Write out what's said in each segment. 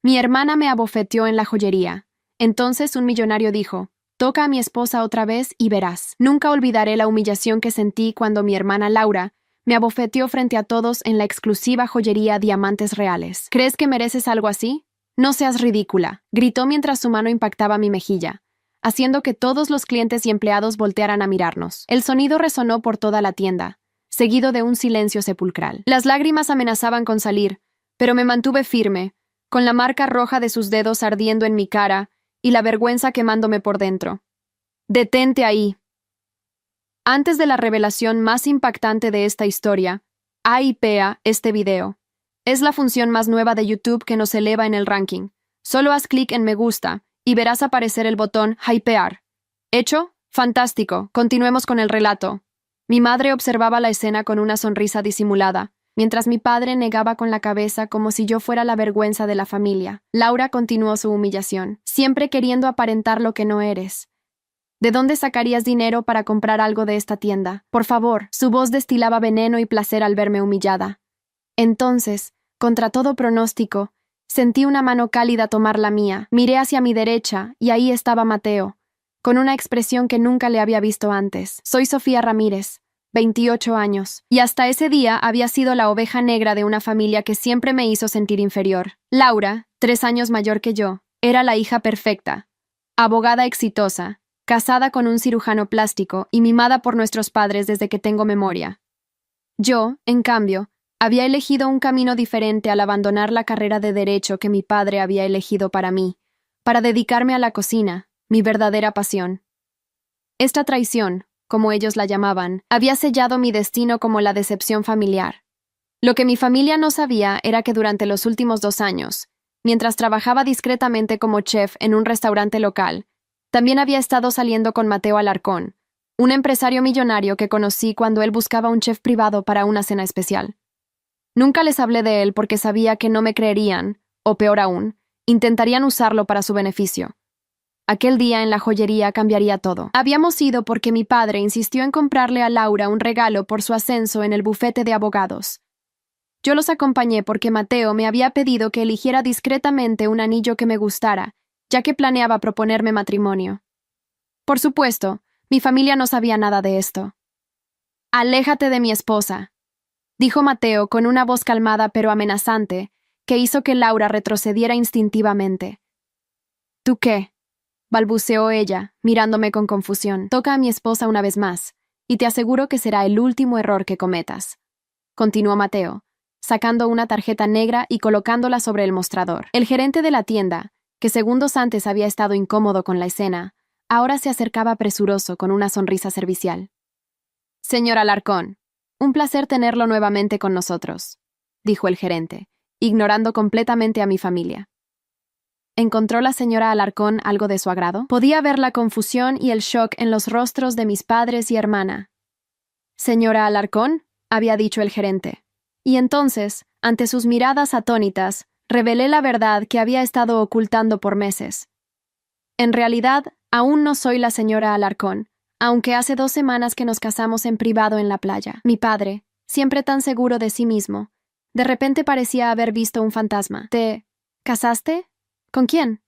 Mi hermana me abofeteó en la joyería. Entonces un millonario dijo, toca a mi esposa otra vez y verás. Nunca olvidaré la humillación que sentí cuando mi hermana Laura me abofeteó frente a todos en la exclusiva joyería Diamantes Reales. ¿Crees que mereces algo así? No seas ridícula, gritó mientras su mano impactaba mi mejilla, haciendo que todos los clientes y empleados voltearan a mirarnos. El sonido resonó por toda la tienda, seguido de un silencio sepulcral. Las lágrimas amenazaban con salir, pero me mantuve firme, con la marca roja de sus dedos ardiendo en mi cara y la vergüenza quemándome por dentro. «Detente ahí». Antes de la revelación más impactante de esta historia, hypea este video. Es la función más nueva de YouTube que nos eleva en el ranking. Solo haz clic en me gusta y verás aparecer el botón hypear. ¿Hecho? Fantástico. Continuemos con el relato. Mi madre observaba la escena con una sonrisa disimulada, mientras mi padre negaba con la cabeza como si yo fuera la vergüenza de la familia. Laura continuó su humillación, siempre queriendo aparentar lo que no eres. ¿De dónde sacarías dinero para comprar algo de esta tienda? Por favor. Su voz destilaba veneno y placer al verme humillada. Entonces, contra todo pronóstico, sentí una mano cálida tomar la mía. Miré hacia mi derecha y ahí estaba Mateo, con una expresión que nunca le había visto antes. Soy Sofía Ramírez, 28 años, y hasta ese día había sido la oveja negra de una familia que siempre me hizo sentir inferior. Laura, 3 años mayor que yo, era la hija perfecta, abogada exitosa, casada con un cirujano plástico y mimada por nuestros padres desde que tengo memoria. Yo, en cambio, había elegido un camino diferente al abandonar la carrera de derecho que mi padre había elegido para mí, para dedicarme a la cocina, mi verdadera pasión. Esta traición, como ellos la llamaban, había sellado mi destino como la decepción familiar. Lo que mi familia no sabía era que durante los últimos 2 años, mientras trabajaba discretamente como chef en un restaurante local, también había estado saliendo con Mateo Alarcón, un empresario millonario que conocí cuando él buscaba un chef privado para una cena especial. Nunca les hablé de él porque sabía que no me creerían, o peor aún, intentarían usarlo para su beneficio. Aquel día en la joyería cambiaría todo. Habíamos ido porque mi padre insistió en comprarle a Laura un regalo por su ascenso en el bufete de abogados. Yo los acompañé porque Mateo me había pedido que eligiera discretamente un anillo que me gustara, ya que planeaba proponerme matrimonio. Por supuesto, mi familia no sabía nada de esto. «Aléjate de mi esposa», dijo Mateo con una voz calmada pero amenazante, que hizo que Laura retrocediera instintivamente. «¿Tú qué?», balbuceó ella, mirándome con confusión. «Toca a mi esposa una vez más, y te aseguro que será el último error que cometas», continuó Mateo, sacando una tarjeta negra y colocándola sobre el mostrador. El gerente de la tienda, que segundos antes había estado incómodo con la escena, ahora se acercaba presuroso con una sonrisa servicial. «Señor Alarcón, un placer tenerlo nuevamente con nosotros», dijo el gerente, ignorando completamente a mi familia. ¿Encontró la señora Alarcón algo de su agrado? Podía ver la confusión y el shock en los rostros de mis padres y hermana. «Señora Alarcón», había dicho el gerente. Y entonces, ante sus miradas atónitas, revelé la verdad que había estado ocultando por meses. En realidad, aún no soy la señora Alarcón, aunque hace 2 semanas que nos casamos en privado en la playa. Mi padre, siempre tan seguro de sí mismo, de repente parecía haber visto un fantasma. «¿Te casaste? ¿Con quién?»,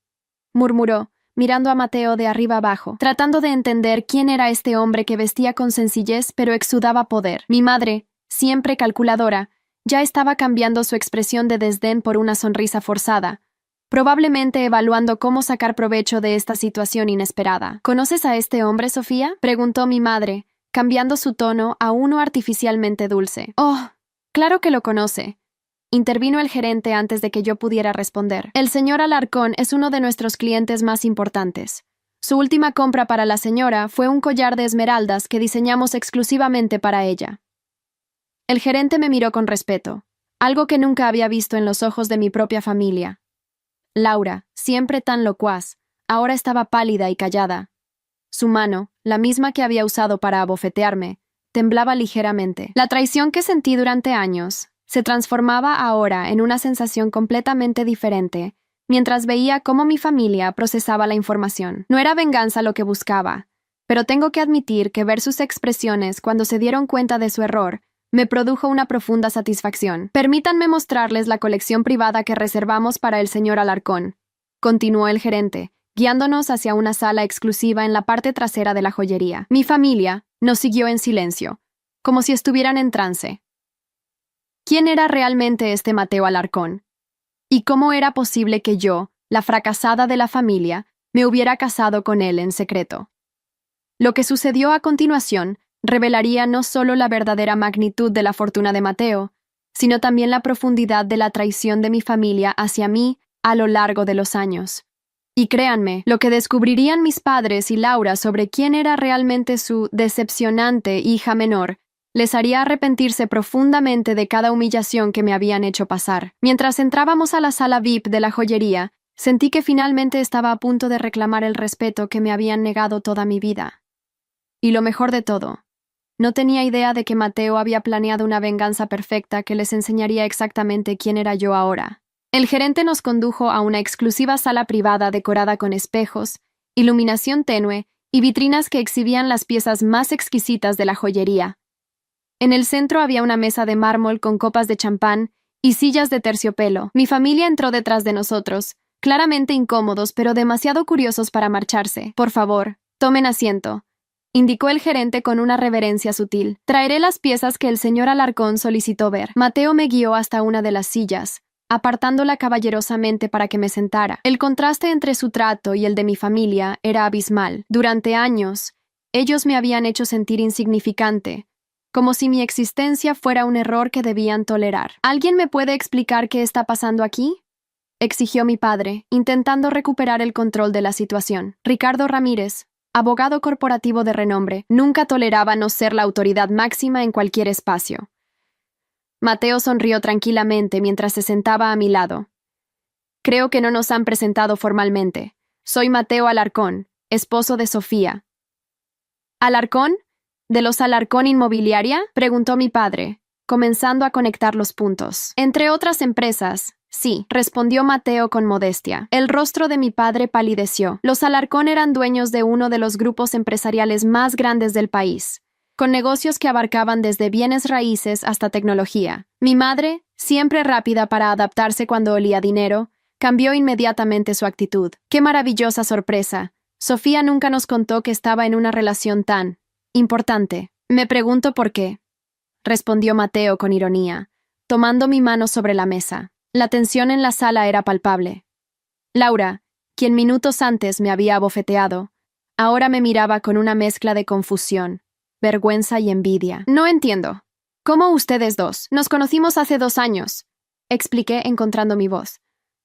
murmuró, mirando a Mateo de arriba abajo, tratando de entender quién era este hombre que vestía con sencillez pero exudaba poder. Mi madre, siempre calculadora, ya estaba cambiando su expresión de desdén por una sonrisa forzada, probablemente evaluando cómo sacar provecho de esta situación inesperada. «¿Conoces a este hombre, Sofía?», preguntó mi madre, cambiando su tono a uno artificialmente dulce. «Oh, claro que lo conoce», intervino el gerente antes de que yo pudiera responder. «El señor Alarcón es uno de nuestros clientes más importantes. Su última compra para la señora fue un collar de esmeraldas que diseñamos exclusivamente para ella». El gerente me miró con respeto, algo que nunca había visto en los ojos de mi propia familia. Laura, siempre tan locuaz, ahora estaba pálida y callada. Su mano, la misma que había usado para abofetearme, temblaba ligeramente. La traición que sentí durante años se transformaba ahora en una sensación completamente diferente, mientras veía cómo mi familia procesaba la información. No era venganza lo que buscaba, pero tengo que admitir que ver sus expresiones cuando se dieron cuenta de su error me produjo una profunda satisfacción. Permítanme mostrarles la colección privada que reservamos para el señor Alarcón, continuó el gerente, guiándonos hacia una sala exclusiva en la parte trasera de la joyería. Mi familia nos siguió en silencio, como si estuvieran en trance. ¿Quién era realmente este Mateo Alarcón? ¿Y cómo era posible que yo, la fracasada de la familia, me hubiera casado con él en secreto? Lo que sucedió a continuación revelaría no solo la verdadera magnitud de la fortuna de Mateo, sino también la profundidad de la traición de mi familia hacia mí a lo largo de los años. Y créanme, lo que descubrirían mis padres y Laura sobre quién era realmente su decepcionante hija menor les haría arrepentirse profundamente de cada humillación que me habían hecho pasar. Mientras entrábamos a la sala VIP de la joyería, sentí que finalmente estaba a punto de reclamar el respeto que me habían negado toda mi vida. Y lo mejor de todo, no tenía idea de que Mateo había planeado una venganza perfecta que les enseñaría exactamente quién era yo ahora. El gerente nos condujo a una exclusiva sala privada decorada con espejos, iluminación tenue y vitrinas que exhibían las piezas más exquisitas de la joyería. En el centro había una mesa de mármol con copas de champán y sillas de terciopelo. Mi familia entró detrás de nosotros, claramente incómodos pero demasiado curiosos para marcharse. Por favor, tomen asiento, indicó el gerente con una reverencia sutil. Traeré las piezas que el señor Alarcón solicitó ver. Mateo me guió hasta una de las sillas, apartándola caballerosamente para que me sentara. El contraste entre su trato y el de mi familia era abismal. Durante años, ellos me habían hecho sentir insignificante, como si mi existencia fuera un error que debían tolerar. ¿Alguien me puede explicar qué está pasando aquí?, exigió mi padre, intentando recuperar el control de la situación. Ricardo Ramírez, abogado corporativo de renombre, nunca toleraba no ser la autoridad máxima en cualquier espacio. Mateo sonrió tranquilamente mientras se sentaba a mi lado. Creo que no nos han presentado formalmente. Soy Mateo Alarcón, esposo de Sofía. ¿Alarcón? ¿De los Alarcón Inmobiliaria?, preguntó mi padre, comenzando a conectar los puntos. Entre otras empresas, sí, respondió Mateo con modestia. El rostro de mi padre palideció. Los Alarcón eran dueños de uno de los grupos empresariales más grandes del país, con negocios que abarcaban desde bienes raíces hasta tecnología. Mi madre, siempre rápida para adaptarse cuando olía dinero, cambió inmediatamente su actitud. ¡Qué maravillosa sorpresa! Sofía nunca nos contó que estaba en una relación tan importante. Me pregunto por qué, respondió Mateo con ironía, tomando mi mano sobre la mesa. La tensión en la sala era palpable. Laura, quien minutos antes me había abofeteado, ahora me miraba con una mezcla de confusión, vergüenza y envidia. No entiendo. ¿Cómo ustedes dos? Nos conocimos hace 2 años, expliqué encontrando mi voz.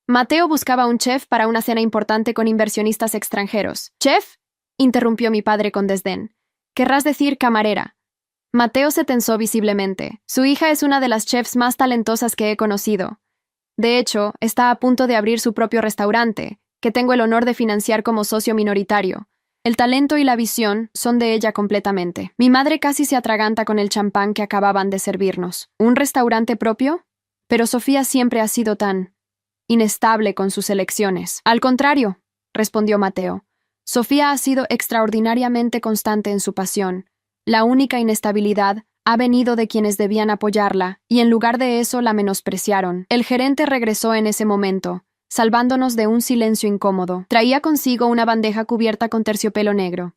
Mateo buscaba un chef para una cena importante con inversionistas extranjeros. ¿Chef?, interrumpió mi padre con desdén. Querrás decir camarera. Mateo se tensó visiblemente. Su hija es una de las chefs más talentosas que he conocido. De hecho, está a punto de abrir su propio restaurante, que tengo el honor de financiar como socio minoritario. El talento y la visión son de ella completamente. Mi madre casi se atraganta con el champán que acababan de servirnos. ¿Un restaurante propio? Pero Sofía siempre ha sido tan inestable con sus elecciones. Al contrario, respondió Mateo. Sofía ha sido extraordinariamente constante en su pasión. La única inestabilidad ha venido de quienes debían apoyarla, y en lugar de eso la menospreciaron. El gerente regresó en ese momento, salvándonos de un silencio incómodo. Traía consigo una bandeja cubierta con terciopelo negro.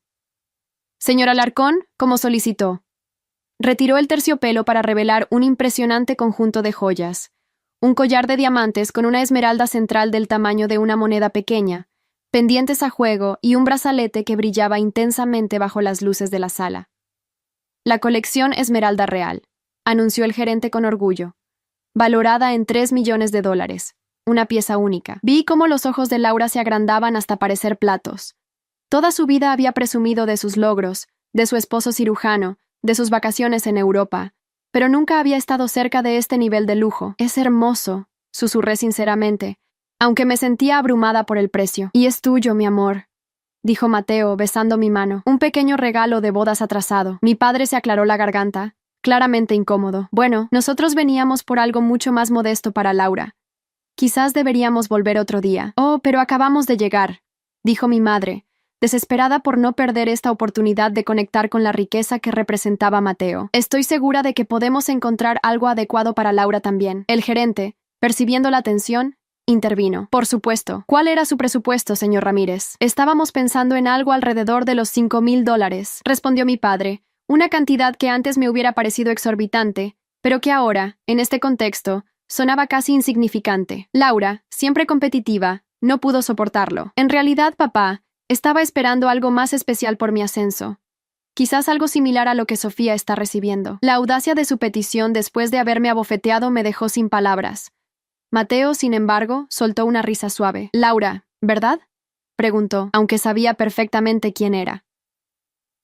Señor Alarcón, como solicitó. Retiró el terciopelo para revelar un impresionante conjunto de joyas. Un collar de diamantes con una esmeralda central del tamaño de una moneda pequeña, pendientes a juego y un brazalete que brillaba intensamente bajo las luces de la sala. La colección Esmeralda Real, anunció el gerente con orgullo, valorada en $3 millones, una pieza única. Vi cómo los ojos de Laura se agrandaban hasta parecer platos. Toda su vida había presumido de sus logros, de su esposo cirujano, de sus vacaciones en Europa, pero nunca había estado cerca de este nivel de lujo. Es hermoso, susurré sinceramente, aunque me sentía abrumada por el precio. Y es tuyo, mi amor, dijo Mateo, besando mi mano. Un pequeño regalo de bodas atrasado. Mi padre se aclaró la garganta, claramente incómodo. Bueno, nosotros veníamos por algo mucho más modesto para Laura. Quizás deberíamos volver otro día. Oh, pero acabamos de llegar, dijo mi madre, desesperada por no perder esta oportunidad de conectar con la riqueza que representaba Mateo. Estoy segura de que podemos encontrar algo adecuado para Laura también. El gerente, percibiendo la tensión, intervino. Por supuesto. ¿Cuál era su presupuesto, señor Ramírez? Estábamos pensando en algo alrededor de los $5,000, respondió mi padre, una cantidad que antes me hubiera parecido exorbitante, pero que ahora, en este contexto, sonaba casi insignificante. Laura, siempre competitiva, no pudo soportarlo. En realidad, papá, estaba esperando algo más especial por mi ascenso. Quizás algo similar a lo que Sofía está recibiendo. La audacia de su petición después de haberme abofeteado me dejó sin palabras. Mateo, sin embargo, soltó una risa suave. Laura, ¿verdad?, preguntó, aunque sabía perfectamente quién era.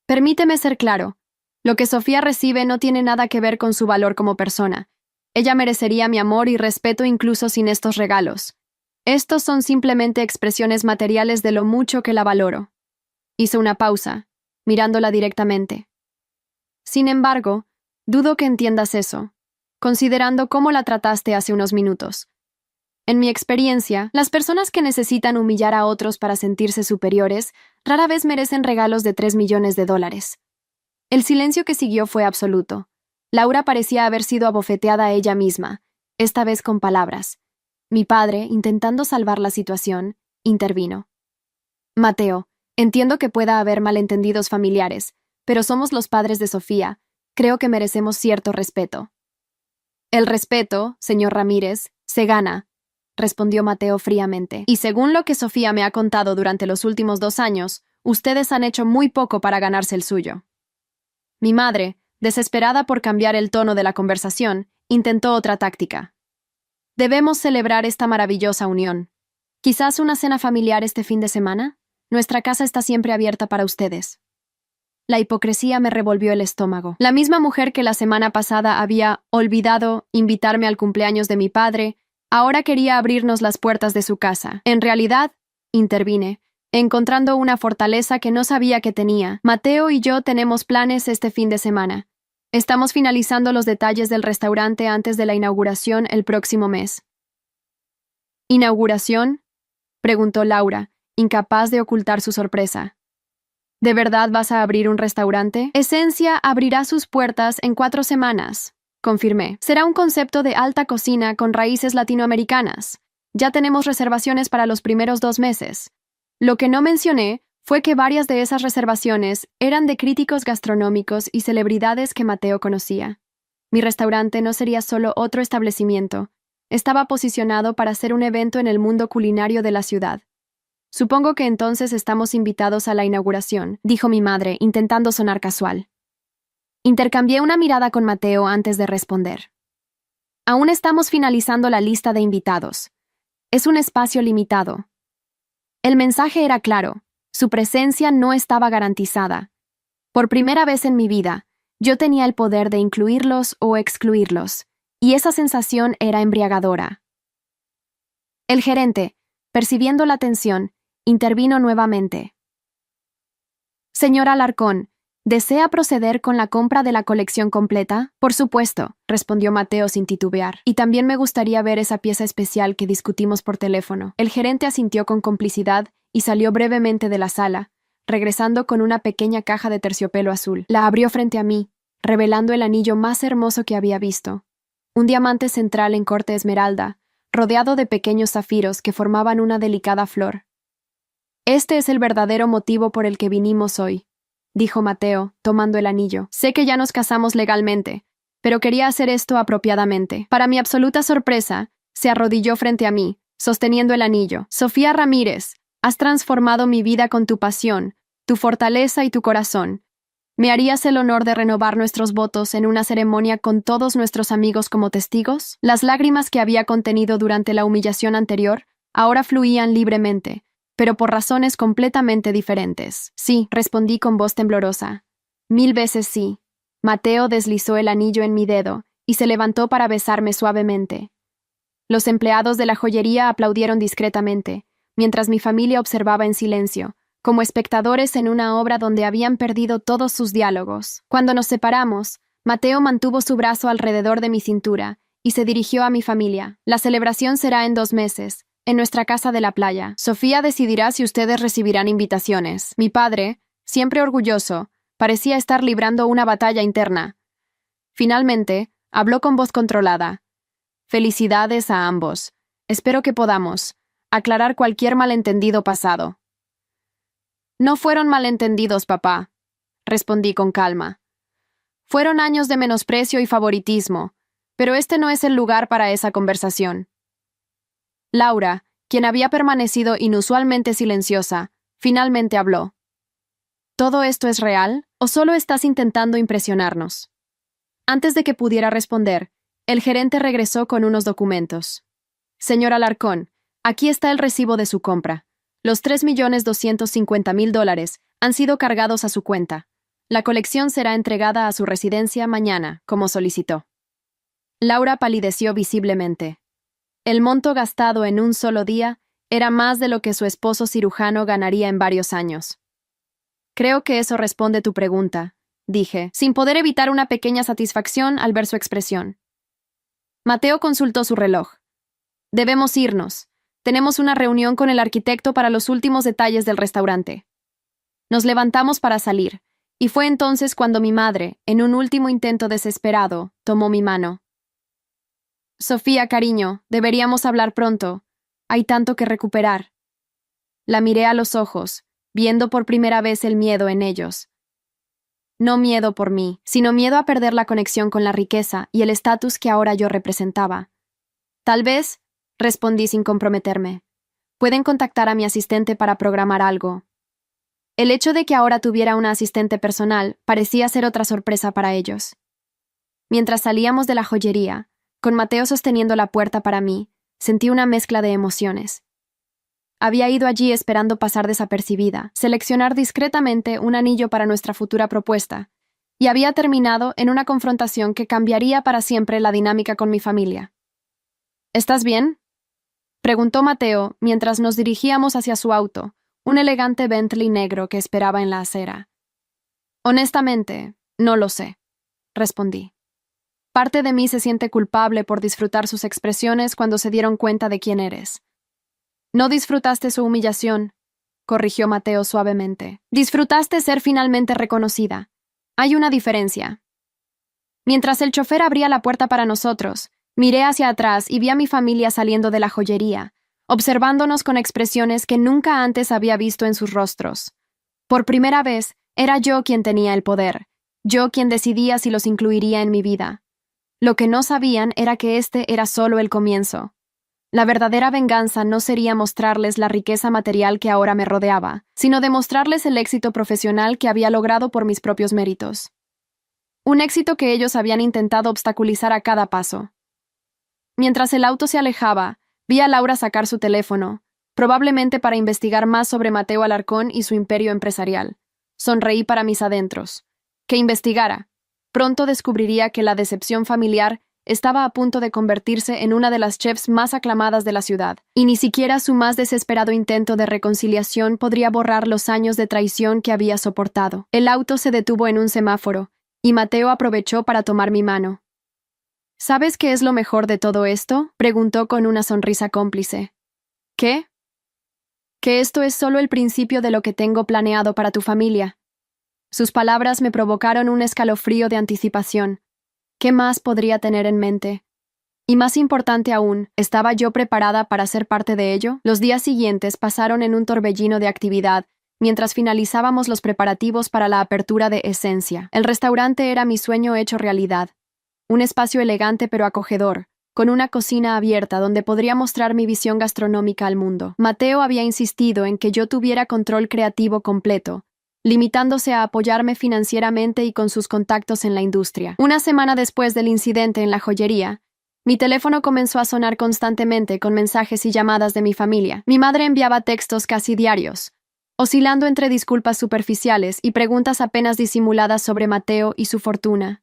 Permíteme ser claro. Lo que Sofía recibe no tiene nada que ver con su valor como persona. Ella merecería mi amor y respeto incluso sin estos regalos. Estos son simplemente expresiones materiales de lo mucho que la valoro. Hizo una pausa, mirándola directamente. Sin embargo, dudo que entiendas eso, considerando cómo la trataste hace unos minutos. En mi experiencia, las personas que necesitan humillar a otros para sentirse superiores rara vez merecen regalos de $3 millones. El silencio que siguió fue absoluto. Laura parecía haber sido abofeteada a ella misma, esta vez con palabras. Mi padre, intentando salvar la situación, intervino. Mateo, entiendo que pueda haber malentendidos familiares, pero somos los padres de Sofía. Creo que merecemos cierto respeto. El respeto, señor Ramírez, se gana, respondió Mateo fríamente. Y según lo que Sofía me ha contado durante los últimos 2 años, ustedes han hecho muy poco para ganarse el suyo. Mi madre, desesperada por cambiar el tono de la conversación, intentó otra táctica. Debemos celebrar esta maravillosa unión. ¿Quizás una cena familiar este fin de semana? Nuestra casa está siempre abierta para ustedes. La hipocresía me revolvió el estómago. La misma mujer que la semana pasada había olvidado invitarme al cumpleaños de mi padre, ahora quería abrirnos las puertas de su casa. En realidad, intervine, encontrando una fortaleza que no sabía que tenía. Mateo y yo tenemos planes este fin de semana. Estamos finalizando los detalles del restaurante antes de la inauguración el próximo mes. ¿Inauguración?, preguntó Laura, incapaz de ocultar su sorpresa. ¿De verdad vas a abrir un restaurante? Esencia abrirá sus puertas en 4 semanas, confirmé. Será un concepto de alta cocina con raíces latinoamericanas. Ya tenemos reservaciones para los primeros 2 meses. Lo que no mencioné fue que varias de esas reservaciones eran de críticos gastronómicos y celebridades que Mateo conocía. Mi restaurante no sería solo otro establecimiento. Estaba posicionado para ser un evento en el mundo culinario de la ciudad. Supongo que entonces estamos invitados a la inauguración, dijo mi madre, intentando sonar casual. Intercambié una mirada con Mateo antes de responder. Aún estamos finalizando la lista de invitados. Es un espacio limitado. El mensaje era claro. Su presencia no estaba garantizada. Por primera vez en mi vida, yo tenía el poder de incluirlos o excluirlos, y esa sensación era embriagadora. El gerente, percibiendo la tensión, intervino nuevamente. Señora Alarcón, ¿desea proceder con la compra de la colección completa? Por supuesto, respondió Mateo sin titubear. Y también me gustaría ver esa pieza especial que discutimos por teléfono. El gerente asintió con complicidad y salió brevemente de la sala, regresando con una pequeña caja de terciopelo azul. La abrió frente a mí, revelando el anillo más hermoso que había visto. Un diamante central en corte esmeralda, rodeado de pequeños zafiros que formaban una delicada flor. Este es el verdadero motivo por el que vinimos hoy, dijo Mateo, tomando el anillo. Sé que ya nos casamos legalmente, pero quería hacer esto apropiadamente. Para mi absoluta sorpresa, se arrodilló frente a mí, sosteniendo el anillo. Sofía Ramírez, has transformado mi vida con tu pasión, tu fortaleza y tu corazón. ¿Me harías el honor de renovar nuestros votos en una ceremonia con todos nuestros amigos como testigos? Las lágrimas que había contenido durante la humillación anterior ahora fluían libremente, pero por razones completamente diferentes. Sí, respondí con voz temblorosa. 1000 veces sí. Mateo deslizó el anillo en mi dedo y se levantó para besarme suavemente. Los empleados de la joyería aplaudieron discretamente, mientras mi familia observaba en silencio, como espectadores en una obra donde habían perdido todos sus diálogos. Cuando nos separamos, Mateo mantuvo su brazo alrededor de mi cintura y se dirigió a mi familia. La celebración será en 2 meses, en nuestra casa de la playa. Sofía decidirá si ustedes recibirán invitaciones. Mi padre, siempre orgulloso, parecía estar librando una batalla interna. Finalmente, habló con voz controlada. Felicidades a ambos. Espero que podamos aclarar cualquier malentendido pasado. No fueron malentendidos, papá, respondí con calma. Fueron años de menosprecio y favoritismo, pero este no es el lugar para esa conversación. Laura, quien había permanecido inusualmente silenciosa, finalmente habló. ¿Todo esto es real o solo estás intentando impresionarnos? Antes de que pudiera responder, el gerente regresó con unos documentos. Señor Alarcón, aquí está el recibo de su compra. Los $3.250.000 han sido cargados a su cuenta. La colección será entregada a su residencia mañana, como solicitó. Laura palideció visiblemente. El monto gastado en un solo día era más de lo que su esposo cirujano ganaría en varios años. Creo que eso responde tu pregunta, dije, sin poder evitar una pequeña satisfacción al ver su expresión. Mateo consultó su reloj. Debemos irnos. Tenemos una reunión con el arquitecto para los últimos detalles del restaurante. Nos levantamos para salir, y fue entonces cuando mi madre, en un último intento desesperado, tomó mi mano. Sofía, cariño, deberíamos hablar pronto. Hay tanto que recuperar. La miré a los ojos, viendo por primera vez el miedo en ellos. No miedo por mí, sino miedo a perder la conexión con la riqueza y el estatus que ahora yo representaba. Tal vez, respondí sin comprometerme. Pueden contactar a mi asistente para programar algo. El hecho de que ahora tuviera una asistente personal parecía ser otra sorpresa para ellos. Mientras salíamos de la joyería, con Mateo sosteniendo la puerta para mí, sentí una mezcla de emociones. Había ido allí esperando pasar desapercibida, seleccionar discretamente un anillo para nuestra futura propuesta, y había terminado en una confrontación que cambiaría para siempre la dinámica con mi familia. ¿Estás bien?, preguntó Mateo mientras nos dirigíamos hacia su auto, un elegante Bentley negro que esperaba en la acera. Honestamente, no lo sé, respondí. Parte de mí se siente culpable por disfrutar sus expresiones cuando se dieron cuenta de quién eres. No disfrutaste su humillación, corrigió Mateo suavemente. Disfrutaste ser finalmente reconocida. Hay una diferencia. Mientras el chofer abría la puerta para nosotros, miré hacia atrás y vi a mi familia saliendo de la joyería, observándonos con expresiones que nunca antes había visto en sus rostros. Por primera vez, era yo quien tenía el poder, yo quien decidía si los incluiría en mi vida. Lo que no sabían era que este era solo el comienzo. La verdadera venganza no sería mostrarles la riqueza material que ahora me rodeaba, sino demostrarles el éxito profesional que había logrado por mis propios méritos. Un éxito que ellos habían intentado obstaculizar a cada paso. Mientras el auto se alejaba, vi a Laura sacar su teléfono, probablemente para investigar más sobre Mateo Alarcón y su imperio empresarial. Sonreí para mis adentros. Que investigara. Pronto descubriría que la decepción familiar estaba a punto de convertirse en una de las chefs más aclamadas de la ciudad, y ni siquiera su más desesperado intento de reconciliación podría borrar los años de traición que había soportado. El auto se detuvo en un semáforo, y Mateo aprovechó para tomar mi mano. ¿Sabes qué es lo mejor de todo esto?, preguntó con una sonrisa cómplice. ¿Qué? Que esto es solo el principio de lo que tengo planeado para tu familia. Sus palabras me provocaron un escalofrío de anticipación. ¿Qué más podría tener en mente? Y más importante aún, ¿estaba yo preparada para ser parte de ello? Los días siguientes pasaron en un torbellino de actividad, mientras finalizábamos los preparativos para la apertura de Esencia. El restaurante era mi sueño hecho realidad. Un espacio elegante pero acogedor, con una cocina abierta donde podría mostrar mi visión gastronómica al mundo. Mateo había insistido en que yo tuviera control creativo completo, limitándose a apoyarme financieramente y con sus contactos en la industria. Una semana después del incidente en la joyería, mi teléfono comenzó a sonar constantemente con mensajes y llamadas de mi familia. Mi madre enviaba textos casi diarios, oscilando entre disculpas superficiales y preguntas apenas disimuladas sobre Mateo y su fortuna.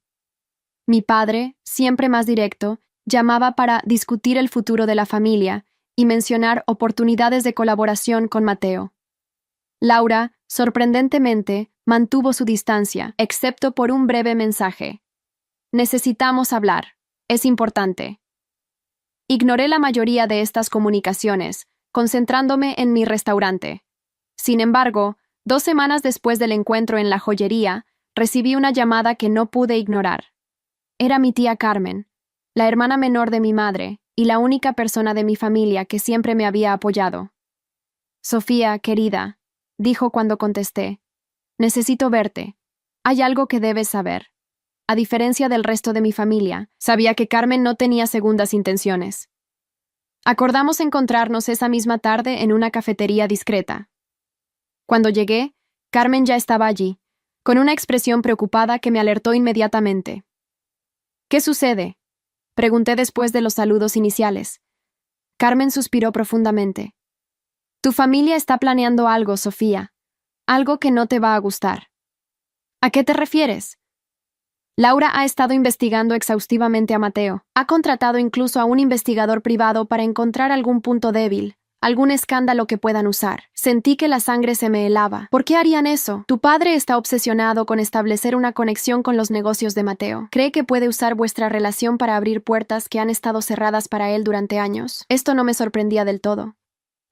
Mi padre, siempre más directo, llamaba para discutir el futuro de la familia y mencionar oportunidades de colaboración con Mateo. Laura, sorprendentemente, mantuvo su distancia, excepto por un breve mensaje. Necesitamos hablar. Es importante. Ignoré la mayoría de estas comunicaciones, concentrándome en mi restaurante. Sin embargo, 2 semanas después del encuentro en la joyería, recibí una llamada que no pude ignorar. Era mi tía Carmen, la hermana menor de mi madre y la única persona de mi familia que siempre me había apoyado. Sofía, querida, dijo cuando contesté, necesito verte. Hay algo que debes saber. A diferencia del resto de mi familia, sabía que Carmen no tenía segundas intenciones. Acordamos encontrarnos esa misma tarde en una cafetería discreta. Cuando llegué, Carmen ya estaba allí, con una expresión preocupada que me alertó inmediatamente. ¿Qué sucede?, pregunté después de los saludos iniciales. Carmen suspiró profundamente. Tu familia está planeando algo, Sofía. Algo que no te va a gustar. ¿A qué te refieres? Laura ha estado investigando exhaustivamente a Mateo. Ha contratado incluso a un investigador privado para encontrar algún punto débil, algún escándalo que puedan usar. Sentí que la sangre se me helaba. ¿Por qué harían eso? Tu padre está obsesionado con establecer una conexión con los negocios de Mateo. Cree que puede usar vuestra relación para abrir puertas que han estado cerradas para él durante años. Esto no me sorprendía del todo.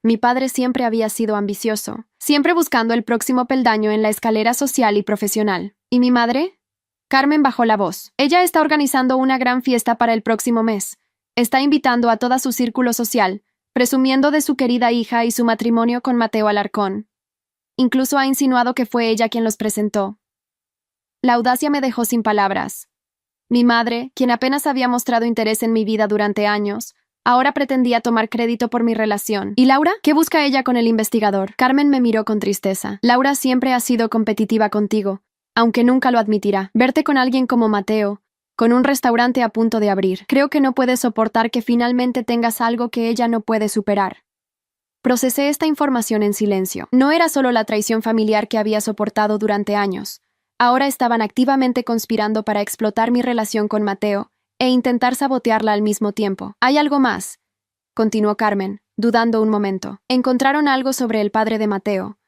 Mi padre siempre había sido ambicioso, siempre buscando el próximo peldaño en la escalera social y profesional. ¿Y mi madre? Carmen bajó la voz. Ella está organizando una gran fiesta para el próximo mes. Está invitando a todo su círculo social, presumiendo de su querida hija y su matrimonio con Mateo Alarcón. Incluso ha insinuado que fue ella quien los presentó. La audacia me dejó sin palabras. Mi madre, quien apenas había mostrado interés en mi vida durante años, ahora pretendía tomar crédito por mi relación. ¿Y Laura? ¿Qué busca ella con el investigador? Carmen me miró con tristeza. Laura siempre ha sido competitiva contigo, aunque nunca lo admitirá. Verte con alguien como Mateo, con un restaurante a punto de abrir. Creo que no puede soportar que finalmente tengas algo que ella no puede superar. Procesé esta información en silencio. No era solo la traición familiar que había soportado durante años. Ahora estaban activamente conspirando para explotar mi relación con Mateo e intentar sabotearla al mismo tiempo. Hay algo más, continuó Carmen, dudando un momento. Encontraron algo sobre el padre de Mateo.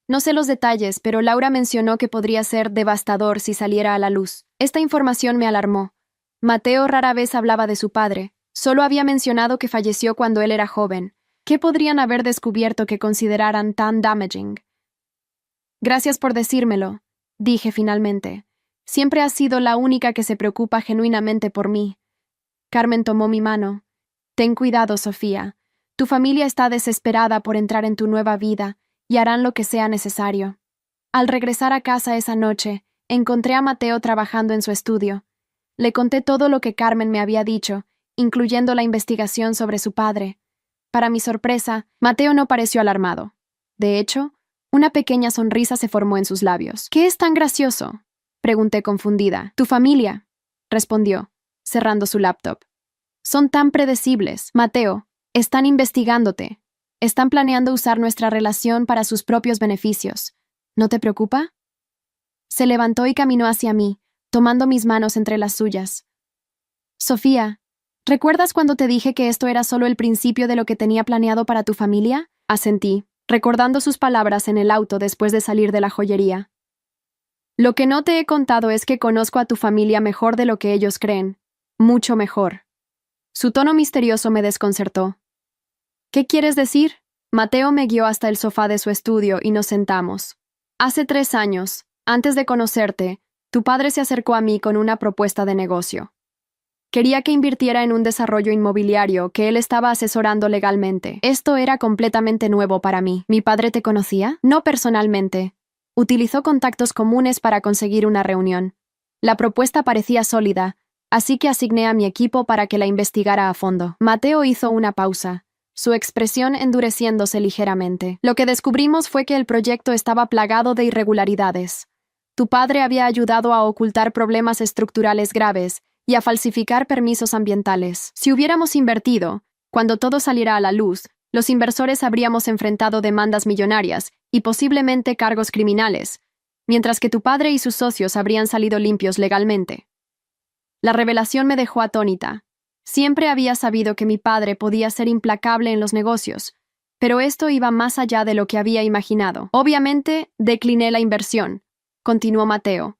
No sé los detalles, pero Laura mencionó que podría ser devastador si saliera a la luz. Esta información me alarmó. Mateo rara vez hablaba de su padre. Solo había mencionado que falleció cuando él era joven. ¿Qué podrían haber descubierto que consideraran tan damaging? Gracias por decírmelo, dije finalmente. Siempre has sido la única que se preocupa genuinamente por mí. Carmen tomó mi mano. Ten cuidado, Sofía. Tu familia está desesperada por entrar en tu nueva vida y harán lo que sea necesario. Al regresar a casa esa noche, encontré a Mateo trabajando en su estudio. Le conté todo lo que Carmen me había dicho, incluyendo la investigación sobre su padre. Para mi sorpresa, Mateo no pareció alarmado. De hecho, una pequeña sonrisa se formó en sus labios. ¿Qué es tan gracioso?, pregunté confundida. Tu familia, respondió, cerrando su laptop. Son tan predecibles. Mateo, están investigándote. Están planeando usar nuestra relación para sus propios beneficios. ¿No te preocupa? Se levantó y caminó hacia mí, tomando mis manos entre las suyas. Sofía, ¿recuerdas cuando te dije que esto era solo el principio de lo que tenía planeado para tu familia? Asentí, recordando sus palabras en el auto después de salir de la joyería. Lo que no te he contado es que conozco a tu familia mejor de lo que ellos creen. Mucho mejor. Su tono misterioso me desconcertó. ¿Qué quieres decir? Mateo me guió hasta el sofá de su estudio y nos sentamos. Hace 3 años, antes de conocerte, tu padre se acercó a mí con una propuesta de negocio. Quería que invirtiera en un desarrollo inmobiliario que él estaba asesorando legalmente. Esto era completamente nuevo para mí. ¿Mi padre te conocía? No personalmente. Utilizó contactos comunes para conseguir una reunión. La propuesta parecía sólida, así que asigné a mi equipo para que la investigara a fondo. Mateo hizo una pausa, su expresión endureciéndose ligeramente. Lo que descubrimos fue que el proyecto estaba plagado de irregularidades. Tu padre había ayudado a ocultar problemas estructurales graves y a falsificar permisos ambientales. Si hubiéramos invertido, cuando todo saliera a la luz, los inversores habríamos enfrentado demandas millonarias y posiblemente cargos criminales, mientras que tu padre y sus socios habrían salido limpios legalmente. La revelación me dejó atónita. Siempre había sabido que mi padre podía ser implacable en los negocios, pero esto iba más allá de lo que había imaginado. Obviamente, decliné la inversión, continuó Mateo.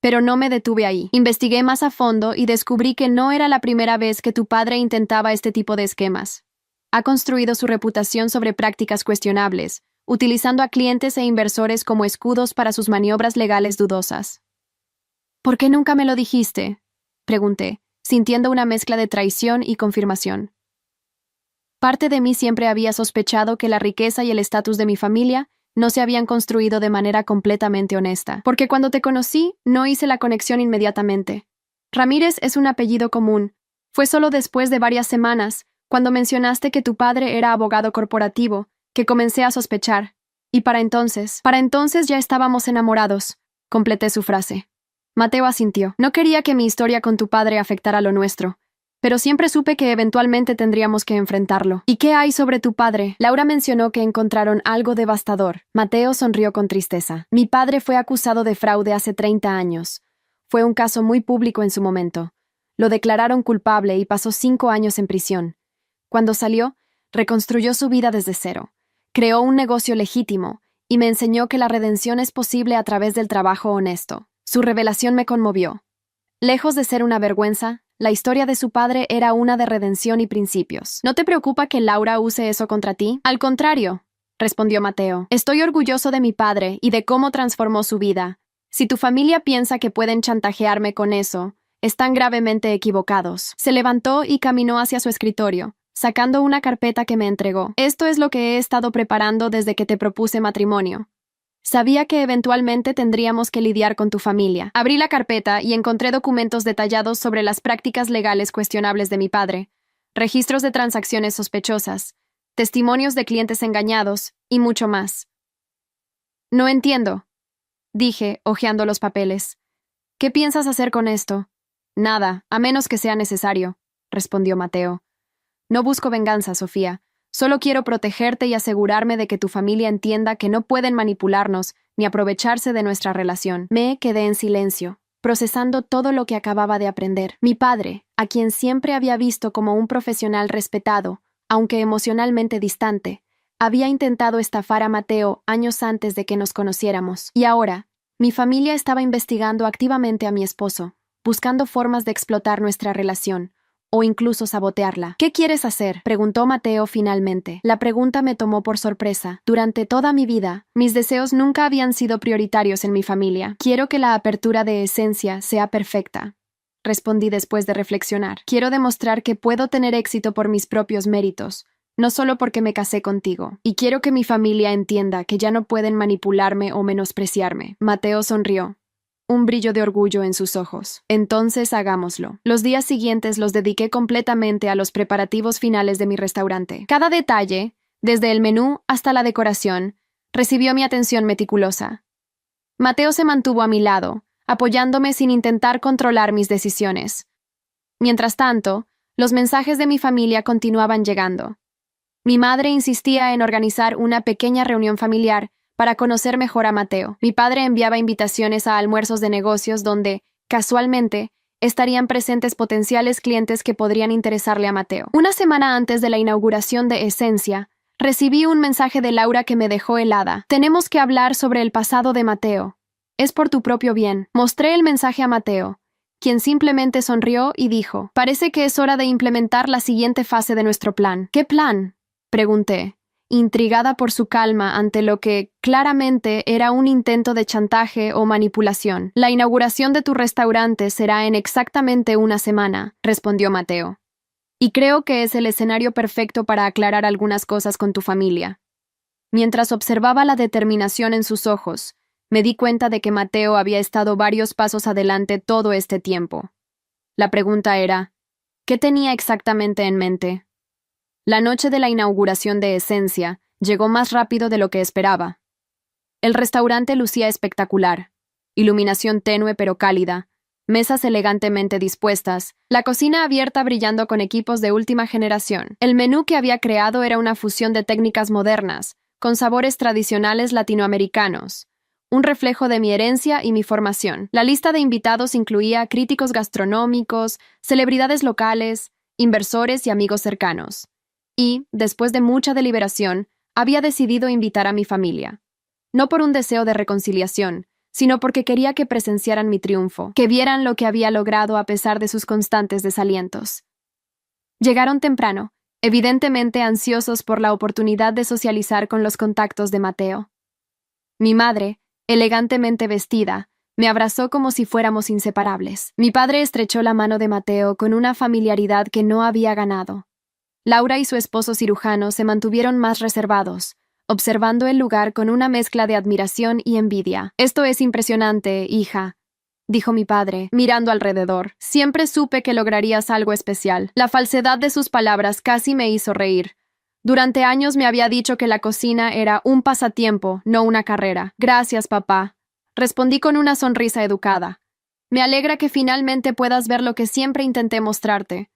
Pero no me detuve ahí. Investigué más a fondo y descubrí que no era la primera vez que tu padre intentaba este tipo de esquemas. Ha construido su reputación sobre prácticas cuestionables, utilizando a clientes e inversores como escudos para sus maniobras legales dudosas. ¿Por qué nunca me lo dijiste?, pregunté, sintiendo una mezcla de traición y confirmación. Parte de mí siempre había sospechado que la riqueza y el estatus de mi familia no se habían construido de manera completamente honesta, porque cuando te conocí no hice la conexión inmediatamente. Ramírez es un apellido común. Fue solo después de varias semanas, cuando mencionaste que tu padre era abogado corporativo, que comencé a sospechar. Y para entonces ya estábamos enamorados, completé su frase. Mateo asintió. No quería que mi historia con tu padre afectara lo nuestro, pero siempre supe que eventualmente tendríamos que enfrentarlo. ¿Y qué hay sobre tu padre? Laura mencionó que encontraron algo devastador. Mateo sonrió con tristeza. Mi padre fue acusado de fraude hace 30 años. Fue un caso muy público en su momento. Lo declararon culpable y pasó 5 años en prisión. Cuando salió, reconstruyó su vida desde cero. Creó un negocio legítimo y me enseñó que la redención es posible a través del trabajo honesto. Su revelación me conmovió. Lejos de ser una vergüenza, la historia de su padre era una de redención y principios. ¿No te preocupa que Laura use eso contra ti? Al contrario, respondió Mateo. Estoy orgulloso de mi padre y de cómo transformó su vida. Si tu familia piensa que pueden chantajearme con eso, están gravemente equivocados. Se levantó y caminó hacia su escritorio, sacando una carpeta que me entregó. Esto es lo que he estado preparando desde que te propuse matrimonio. Sabía que eventualmente tendríamos que lidiar con tu familia. Abrí la carpeta y encontré documentos detallados sobre las prácticas legales cuestionables de mi padre, registros de transacciones sospechosas, testimonios de clientes engañados y mucho más. No entiendo, dije, hojeando los papeles. ¿Qué piensas hacer con esto? Nada, a menos que sea necesario, respondió Mateo. No busco venganza, Sofía. Solo quiero protegerte y asegurarme de que tu familia entienda que no pueden manipularnos ni aprovecharse de nuestra relación. Me quedé en silencio, procesando todo lo que acababa de aprender. Mi padre, a quien siempre había visto como un profesional respetado, aunque emocionalmente distante, había intentado estafar a Mateo años antes de que nos conociéramos. Y ahora, mi familia estaba investigando activamente a mi esposo, buscando formas de explotar nuestra relación, o incluso sabotearla. ¿Qué quieres hacer?, preguntó Mateo finalmente. La pregunta me tomó por sorpresa. Durante toda mi vida, mis deseos nunca habían sido prioritarios en mi familia. Quiero que la apertura de Esencia sea perfecta, respondí después de reflexionar. Quiero demostrar que puedo tener éxito por mis propios méritos, no solo porque me casé contigo. Y quiero que mi familia entienda que ya no pueden manipularme o menospreciarme. Mateo sonrió, un brillo de orgullo en sus ojos. Entonces hagámoslo. Los días siguientes los dediqué completamente a los preparativos finales de mi restaurante. Cada detalle, desde el menú hasta la decoración, recibió mi atención meticulosa. Mateo se mantuvo a mi lado, apoyándome sin intentar controlar mis decisiones. Mientras tanto, los mensajes de mi familia continuaban llegando. Mi madre insistía en organizar una pequeña reunión familiar para conocer mejor a Mateo. Mi padre enviaba invitaciones a almuerzos de negocios donde, casualmente, estarían presentes potenciales clientes que podrían interesarle a Mateo. Una semana antes de la inauguración de Esencia, recibí un mensaje de Laura que me dejó helada. Tenemos que hablar sobre el pasado de Mateo. Es por tu propio bien. Mostré el mensaje a Mateo, quien simplemente sonrió y dijo, parece que es hora de implementar la siguiente fase de nuestro plan. ¿Qué plan?, pregunté, intrigada por su calma ante lo que, claramente, era un intento de chantaje o manipulación. La inauguración de tu restaurante será en exactamente una semana, respondió Mateo. Y creo que es el escenario perfecto para aclarar algunas cosas con tu familia. Mientras observaba la determinación en sus ojos, me di cuenta de que Mateo había estado varios pasos adelante todo este tiempo. La pregunta era, ¿qué tenía exactamente en mente? La noche de la inauguración de Esencia llegó más rápido de lo que esperaba. El restaurante lucía espectacular, iluminación tenue pero cálida, mesas elegantemente dispuestas, la cocina abierta brillando con equipos de última generación. El menú que había creado era una fusión de técnicas modernas, con sabores tradicionales latinoamericanos, un reflejo de mi herencia y mi formación. La lista de invitados incluía críticos gastronómicos, celebridades locales, inversores y amigos cercanos. Y, después de mucha deliberación, había decidido invitar a mi familia. No por un deseo de reconciliación, sino porque quería que presenciaran mi triunfo, que vieran lo que había logrado a pesar de sus constantes desalientos. Llegaron temprano, evidentemente ansiosos por la oportunidad de socializar con los contactos de Mateo. Mi madre, elegantemente vestida, me abrazó como si fuéramos inseparables. Mi padre estrechó la mano de Mateo con una familiaridad que no había ganado. Laura y su esposo cirujano se mantuvieron más reservados, observando el lugar con una mezcla de admiración y envidia. «Esto es impresionante, hija», dijo mi padre, mirando alrededor. «Siempre supe que lograrías algo especial». La falsedad de sus palabras casi me hizo reír. Durante años me había dicho que la cocina era un pasatiempo, no una carrera. «Gracias, papá», respondí con una sonrisa educada. «Me alegra que finalmente puedas ver lo que siempre intenté mostrarte».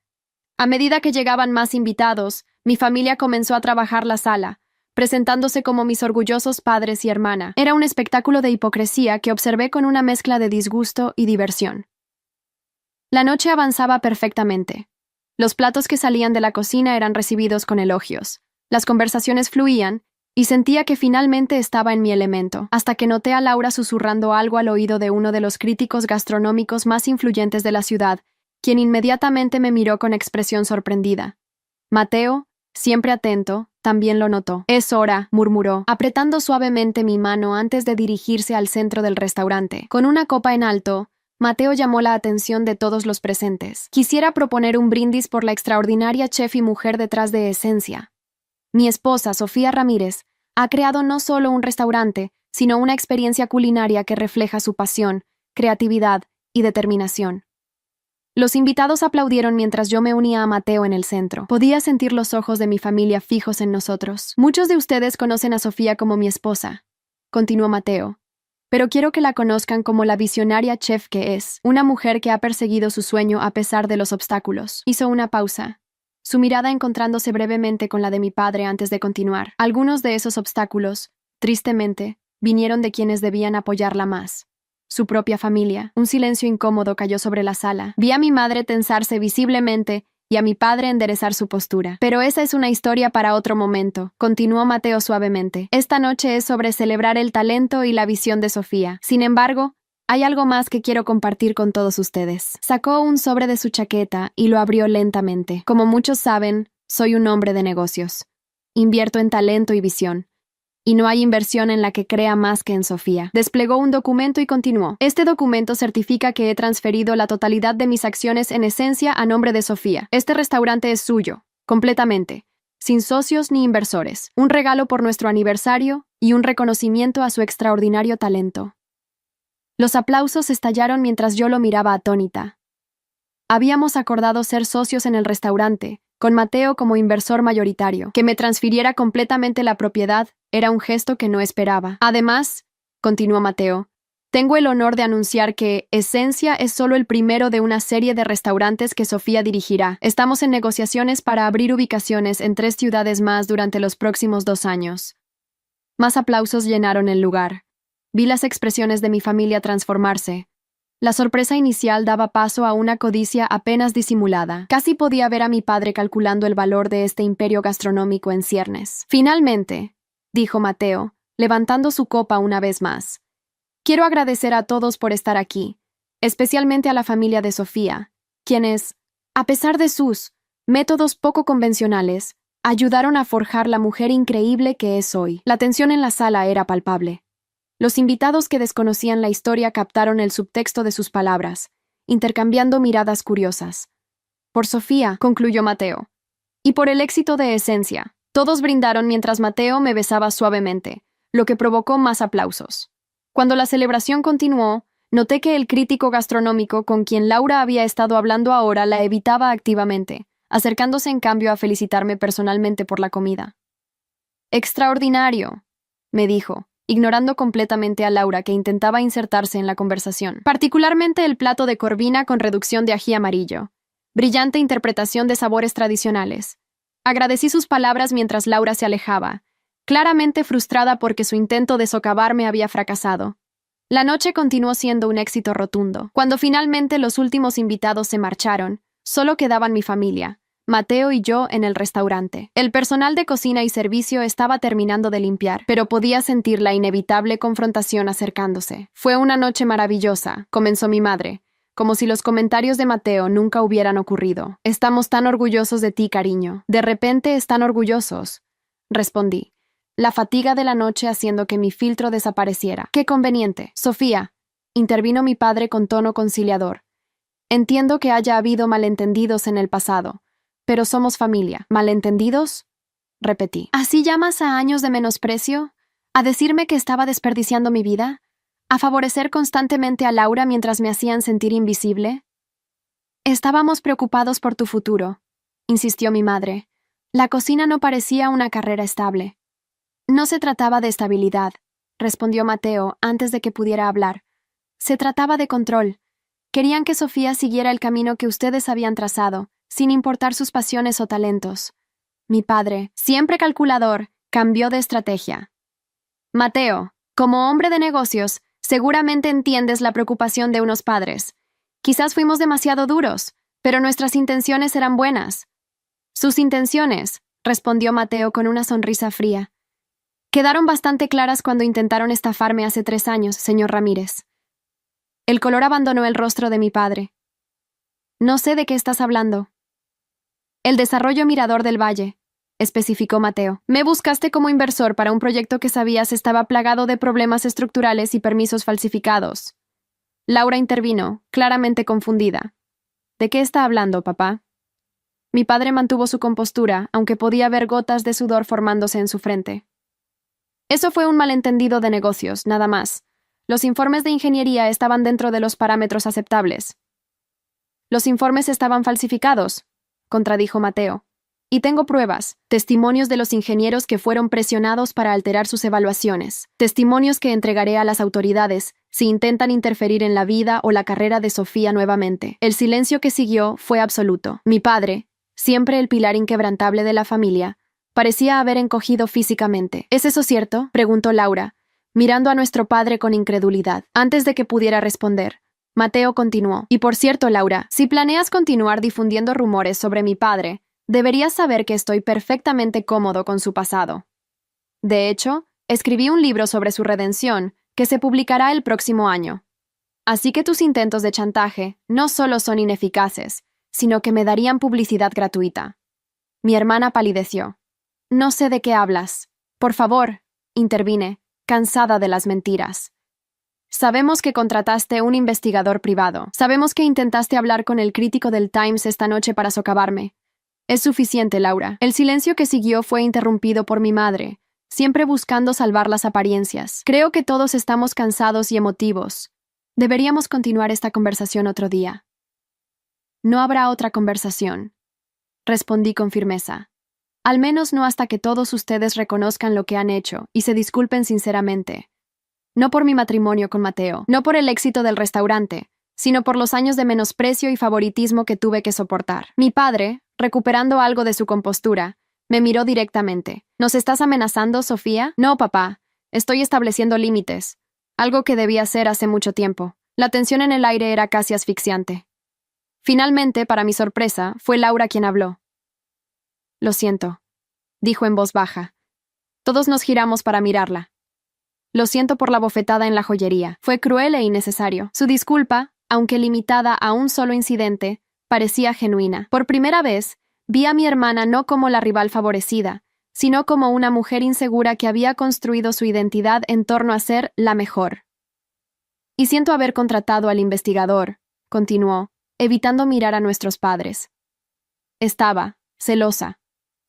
A medida que llegaban más invitados, mi familia comenzó a trabajar la sala, presentándose como mis orgullosos padres y hermana. Era un espectáculo de hipocresía que observé con una mezcla de disgusto y diversión. La noche avanzaba perfectamente. Los platos que salían de la cocina eran recibidos con elogios. Las conversaciones fluían, y sentía que finalmente estaba en mi elemento, hasta que noté a Laura susurrando algo al oído de uno de los críticos gastronómicos más influyentes de la ciudad, quien inmediatamente me miró con expresión sorprendida. Mateo, siempre atento, también lo notó. «Es hora», murmuró, apretando suavemente mi mano antes de dirigirse al centro del restaurante. Con una copa en alto, Mateo llamó la atención de todos los presentes. «Quisiera proponer un brindis por la extraordinaria chef y mujer detrás de Esencia. Mi esposa, Sofía Ramírez, ha creado no solo un restaurante, sino una experiencia culinaria que refleja su pasión, creatividad y determinación». Los invitados aplaudieron mientras yo me unía a Mateo en el centro. Podía sentir los ojos de mi familia fijos en nosotros. «Muchos de ustedes conocen a Sofía como mi esposa», continuó Mateo, «pero quiero que la conozcan como la visionaria chef que es, una mujer que ha perseguido su sueño a pesar de los obstáculos». Hizo una pausa, su mirada encontrándose brevemente con la de mi padre antes de continuar. «Algunos de esos obstáculos, tristemente, vinieron de quienes debían apoyarla más. Su propia familia». Un silencio incómodo cayó sobre la sala. Vi a mi madre tensarse visiblemente y a mi padre enderezar su postura. «Pero esa es una historia para otro momento», continuó Mateo suavemente. «Esta noche es sobre celebrar el talento y la visión de Sofía. Sin embargo, hay algo más que quiero compartir con todos ustedes». Sacó un sobre de su chaqueta y lo abrió lentamente. «Como muchos saben, soy un hombre de negocios. Invierto en talento y visión. Y no hay inversión en la que crea más que en Sofía». Desplegó un documento y continuó. «Este documento certifica que he transferido la totalidad de mis acciones en Esencia a nombre de Sofía. Este restaurante es suyo, completamente, sin socios ni inversores. Un regalo por nuestro aniversario y un reconocimiento a su extraordinario talento». Los aplausos estallaron mientras yo lo miraba atónita. Habíamos acordado ser socios en el restaurante, con Mateo como inversor mayoritario. Que me transfiriera completamente la propiedad era un gesto que no esperaba. «Además», continuó Mateo, «tengo el honor de anunciar que Esencia es solo el primero de una serie de restaurantes que Sofía dirigirá. Estamos en negociaciones para abrir ubicaciones en 3 ciudades más durante los próximos 2 años». Más aplausos llenaron el lugar. Vi las expresiones de mi familia transformarse. La sorpresa inicial daba paso a una codicia apenas disimulada. Casi podía ver a mi padre calculando el valor de este imperio gastronómico en ciernes. «Finalmente», dijo Mateo, levantando su copa una vez más, «quiero agradecer a todos por estar aquí, especialmente a la familia de Sofía, quienes, a pesar de sus métodos poco convencionales, ayudaron a forjar la mujer increíble que es hoy». La tensión en la sala era palpable. Los invitados que desconocían la historia captaron el subtexto de sus palabras, intercambiando miradas curiosas. «Por Sofía», concluyó Mateo, «y por el éxito de Esencia». Todos brindaron mientras Mateo me besaba suavemente, lo que provocó más aplausos. Cuando la celebración continuó, noté que el crítico gastronómico con quien Laura había estado hablando ahora la evitaba activamente, acercándose en cambio a felicitarme personalmente por la comida. «Extraordinario», me dijo, ignorando completamente a Laura que intentaba insertarse en la conversación. «Particularmente el plato de corvina con reducción de ají amarillo. Brillante interpretación de sabores tradicionales». Agradecí sus palabras mientras Laura se alejaba, claramente frustrada porque su intento de socavarme había fracasado. La noche continuó siendo un éxito rotundo. Cuando finalmente los últimos invitados se marcharon, solo quedaban mi familia, Mateo y yo en el restaurante. El personal de cocina y servicio estaba terminando de limpiar, pero podía sentir la inevitable confrontación acercándose. «Fue una noche maravillosa», comenzó mi madre, como si los comentarios de Mateo nunca hubieran ocurrido. Estamos tan orgullosos de ti, cariño. De repente están orgullosos, respondí, la fatiga de la noche haciendo que mi filtro desapareciera. ¡Qué conveniente! Sofía, intervino mi padre con tono conciliador. Entiendo que haya habido malentendidos en el pasado, pero somos familia. ¿Malentendidos? Repetí. ¿Así llamas a años de menosprecio? ¿A decirme que estaba desperdiciando mi vida? ¿A favorecer constantemente a Laura mientras me hacían sentir invisible? Estábamos preocupados por tu futuro, insistió mi madre. La cocina no parecía una carrera estable. No se trataba de estabilidad, respondió Mateo antes de que pudiera hablar. Se trataba de control. Querían que Sofía siguiera el camino que ustedes habían trazado, sin importar sus pasiones o talentos. Mi padre, siempre calculador, cambió de estrategia. Mateo, como hombre de negocios, seguramente entiendes la preocupación de unos padres. Quizás fuimos demasiado duros, pero nuestras intenciones eran buenas. Sus intenciones, respondió Mateo con una sonrisa fría, quedaron bastante claras cuando intentaron estafarme hace 3 años, señor Ramírez. El color abandonó el rostro de mi padre. No sé de qué estás hablando. El desarrollo Mirador del Valle, especificó Mateo. Me buscaste como inversor para un proyecto que sabías estaba plagado de problemas estructurales y permisos falsificados. Laura intervino, claramente confundida. ¿De qué está hablando, papá? Mi padre mantuvo su compostura, aunque podía ver gotas de sudor formándose en su frente. Eso fue un malentendido de negocios, nada más. Los informes de ingeniería estaban dentro de los parámetros aceptables. Los informes estaban falsificados, contradijo Mateo. Y tengo pruebas, testimonios de los ingenieros que fueron presionados para alterar sus evaluaciones, testimonios que entregaré a las autoridades si intentan interferir en la vida o la carrera de Sofía nuevamente. El silencio que siguió fue absoluto. Mi padre, siempre el pilar inquebrantable de la familia, parecía haber encogido físicamente. ¿Es eso cierto?, preguntó Laura, mirando a nuestro padre con incredulidad. Antes de que pudiera responder, Mateo continuó. Y por cierto, Laura, si planeas continuar difundiendo rumores sobre mi padre, deberías saber que estoy perfectamente cómodo con su pasado. De hecho, escribí un libro sobre su redención que se publicará el próximo año. Así que tus intentos de chantaje no solo son ineficaces, sino que me darían publicidad gratuita. Mi hermana palideció. No sé de qué hablas. Por favor, intervine, cansada de las mentiras. Sabemos que contrataste un investigador privado. Sabemos que intentaste hablar con el crítico del Times esta noche para socavarme. Es suficiente, Laura. El silencio que siguió fue interrumpido por mi madre, siempre buscando salvar las apariencias. Creo que todos estamos cansados y emotivos. Deberíamos continuar esta conversación otro día. No habrá otra conversación, respondí con firmeza. Al menos no hasta que todos ustedes reconozcan lo que han hecho y se disculpen sinceramente. No por mi matrimonio con Mateo, no por el éxito del restaurante, sino por los años de menosprecio y favoritismo que tuve que soportar. Mi padre, recuperando algo de su compostura, me miró directamente. ¿Nos estás amenazando, Sofía? No, papá. Estoy estableciendo límites. Algo que debía hacer hace mucho tiempo. La tensión en el aire era casi asfixiante. Finalmente, para mi sorpresa, fue Laura quien habló. Lo siento, dijo en voz baja. Todos nos giramos para mirarla. Lo siento por la bofetada en la joyería. Fue cruel e innecesario. Su disculpa, aunque limitada a un solo incidente, parecía genuina. Por primera vez, vi a mi hermana no como la rival favorecida, sino como una mujer insegura que había construido su identidad en torno a ser la mejor. Y siento haber contratado al investigador, continuó, evitando mirar a nuestros padres. Estaba celosa.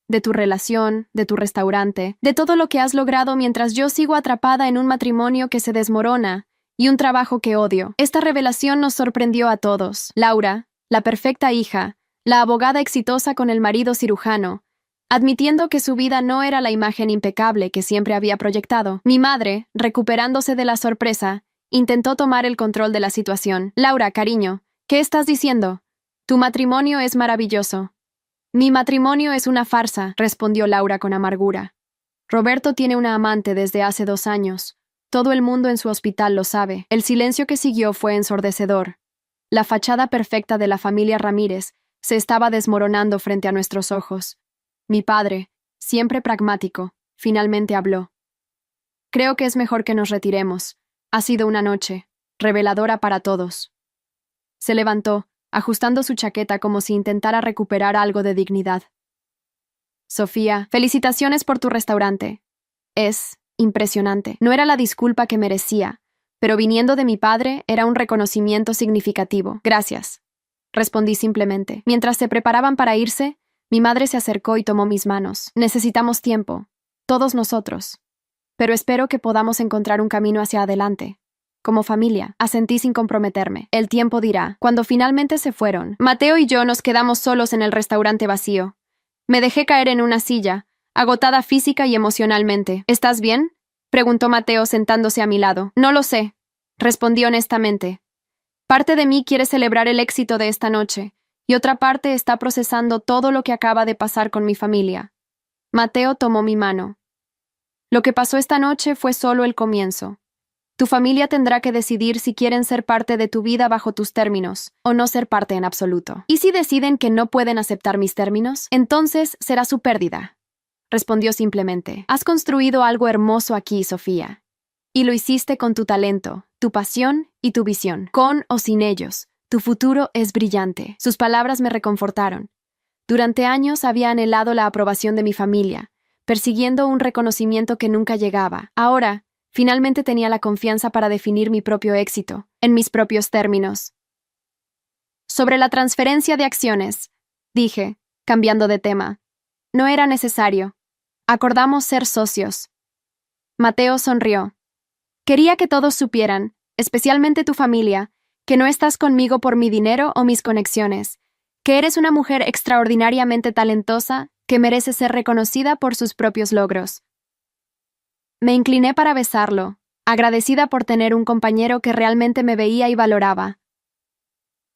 De tu relación, de tu restaurante, de todo lo que has logrado mientras yo sigo atrapada en un matrimonio que se desmorona y un trabajo que odio. Esta revelación nos sorprendió a todos. Laura, la perfecta hija, la abogada exitosa con el marido cirujano, admitiendo que su vida no era la imagen impecable que siempre había proyectado. Mi madre, recuperándose de la sorpresa, intentó tomar el control de la situación. Laura, cariño, ¿qué estás diciendo? Tu matrimonio es maravilloso. Mi matrimonio es una farsa, respondió Laura con amargura. Roberto tiene una amante desde hace 2 años. Todo el mundo en su hospital lo sabe. El silencio que siguió fue ensordecedor. La fachada perfecta de la familia Ramírez se estaba desmoronando frente a nuestros ojos. Mi padre, siempre pragmático, finalmente habló. Creo que es mejor que nos retiremos. Ha sido una noche reveladora para todos. Se levantó, ajustando su chaqueta como si intentara recuperar algo de dignidad. Sofía, felicitaciones por tu restaurante. Es impresionante. No era la disculpa que merecía, pero viniendo de mi padre era un reconocimiento significativo. Gracias. Respondí simplemente. Mientras se preparaban para irse, mi madre se acercó y tomó mis manos. Necesitamos tiempo. Todos nosotros. Pero espero que podamos encontrar un camino hacia adelante. Como familia, asentí sin comprometerme. El tiempo dirá. Cuando finalmente se fueron, Mateo y yo nos quedamos solos en el restaurante vacío. Me dejé caer en una silla, agotada física y emocionalmente. ¿Estás bien?, preguntó Mateo sentándose a mi lado. No lo sé, respondí honestamente. Parte de mí quiere celebrar el éxito de esta noche, y otra parte está procesando todo lo que acaba de pasar con mi familia. Mateo tomó mi mano. Lo que pasó esta noche fue solo el comienzo. Tu familia tendrá que decidir si quieren ser parte de tu vida bajo tus términos, o no ser parte en absoluto. ¿Y si deciden que no pueden aceptar mis términos? Entonces será su pérdida. Respondió simplemente. Has construido algo hermoso aquí, Sofía. Y lo hiciste con tu talento, tu pasión y tu visión. Con o sin ellos, tu futuro es brillante. Sus palabras me reconfortaron. Durante años había anhelado la aprobación de mi familia, persiguiendo un reconocimiento que nunca llegaba. Ahora, finalmente tenía la confianza para definir mi propio éxito, en mis propios términos. Sobre la transferencia de acciones, dije, cambiando de tema. No era necesario. Acordamos ser socios. Mateo sonrió. Quería que todos supieran, especialmente tu familia, que no estás conmigo por mi dinero o mis conexiones, que eres una mujer extraordinariamente talentosa que merece ser reconocida por sus propios logros. Me incliné para besarlo, agradecida por tener un compañero que realmente me veía y valoraba.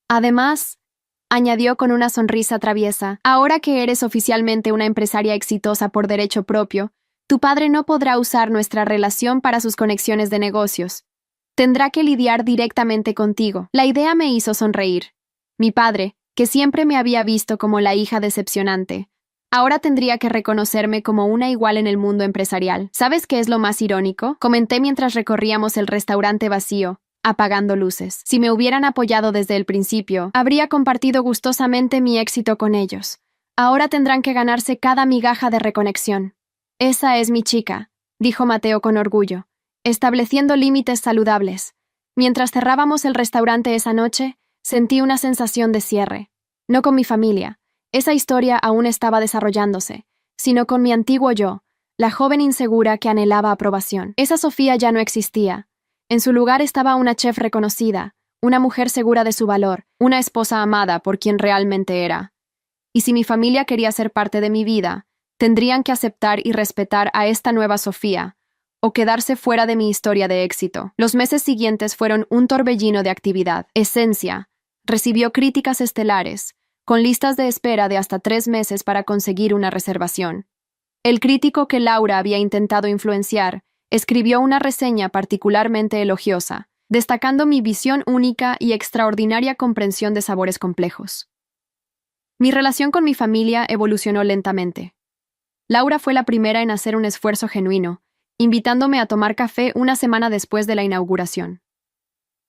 Además, añadió con una sonrisa traviesa, ahora que eres oficialmente una empresaria exitosa por derecho propio, tu padre no podrá usar nuestra relación para sus conexiones de negocios. Tendrá que lidiar directamente contigo. La idea me hizo sonreír. Mi padre, que siempre me había visto como la hija decepcionante, ahora tendría que reconocerme como una igual en el mundo empresarial. ¿Sabes qué es lo más irónico? Comenté mientras recorríamos el restaurante vacío, apagando luces. Si me hubieran apoyado desde el principio, habría compartido gustosamente mi éxito con ellos. Ahora tendrán que ganarse cada migaja de reconexión. Esa es mi chica, dijo Mateo con orgullo, estableciendo límites saludables. Mientras cerrábamos el restaurante esa noche, sentí una sensación de cierre. No con mi familia. Esa historia aún estaba desarrollándose, sino con mi antiguo yo, la joven insegura que anhelaba aprobación. Esa Sofía ya no existía. En su lugar estaba una chef reconocida, una mujer segura de su valor, una esposa amada por quien realmente era. Y si mi familia quería ser parte de mi vida, tendrían que aceptar y respetar a esta nueva Sofía, o quedarse fuera de mi historia de éxito. Los meses siguientes fueron un torbellino de actividad. Esencia recibió críticas estelares, con listas de espera de hasta 3 meses para conseguir una reservación. El crítico que Laura había intentado influenciar escribió una reseña particularmente elogiosa, destacando mi visión única y extraordinaria comprensión de sabores complejos. Mi relación con mi familia evolucionó lentamente. Laura fue la primera en hacer un esfuerzo genuino, invitándome a tomar café una semana después de la inauguración.